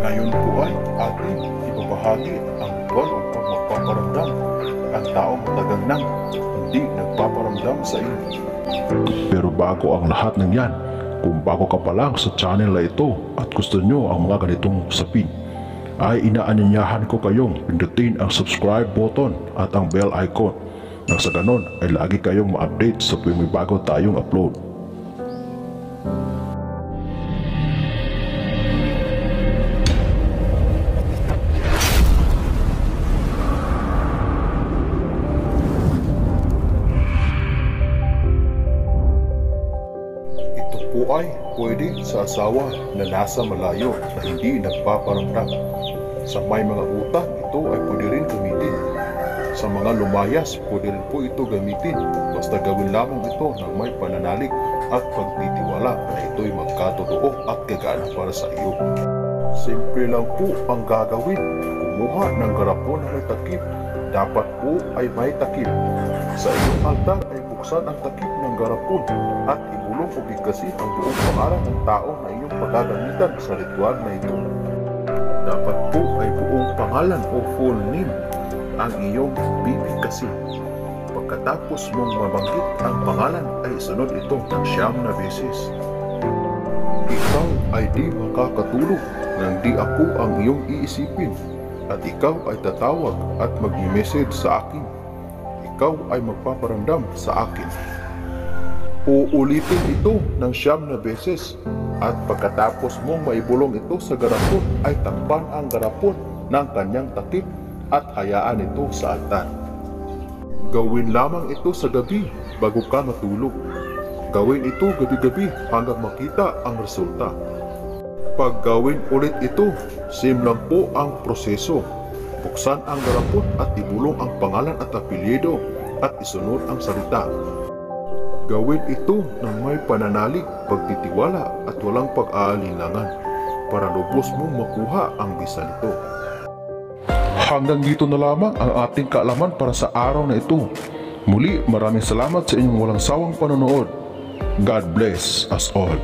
Ngayon po ay ating ibabahagi ang buwan upang magpaparamdam ang taong matagal nang hindi nagpaparamdam sa inyo. Pero bago ang lahat ng yan, kung bago ka pa lang sa channel na ito at gusto nyo ang mga ganitong usapin, ay inaanyayahan ko kayong pindutin ang subscribe button at ang bell icon nang sa ganon ay lagi kayong ma-update sa tuwing may bago tayong upload. Ito po ay pwede sa asawa na nasa malayo na hindi nagpaparamdam. Sa may mga utang, ito ay pwede rin gamitin. Sa mga lumayas, pwede rin po ito gamitin. Basta gawin lamang ito ng may pananalig at pagtitiwala na ito'y magkatotoo at gagana para sa iyo. Simple lang po ang gagawin. Kumuha ng garapon na may takip. Dapat po ay may takip. Sa iyong altar ay buksan ang takip ng garapon at ibulong o bigkasin ang buong pangalan ng tao na iyong pagagamitan sa ritual na ito. Dapat po ay buong pangalan o full name ang iyong bibigkasin. Pagkatapos mong mabanggit ang pangalan ay isunod ito ng 9 na beses. Ikaw ay di makakatulog nang di ako ang iyong iisipin, at ikaw ay tatawag at mag-message sa akin. Ikaw ay magpaparamdam sa akin. Uulitin ito ng 9 na beses, at pagkatapos mong maibulong ito sa garapon ay takpan ang garapon ng kanyang takip at hayaan ito sa altar. Gawin lamang ito sa gabi bago ka matulog. Gawin ito gabi-gabi hanggang makita ang resulta. Pag gawin ulit ito, same lang po ang proseso. Buksan ang garapon at ibulong ang pangalan at apelyido at isunod ang salita. Gawin ito ng may pananalig, pagtitiwala at walang pag-aalinlangan para lubos mong makuha ang bisa nito. Hanggang dito na lamang ang ating kaalaman para sa araw na ito. Muli, maraming salamat sa inyong walang sawang panonood. God bless us all.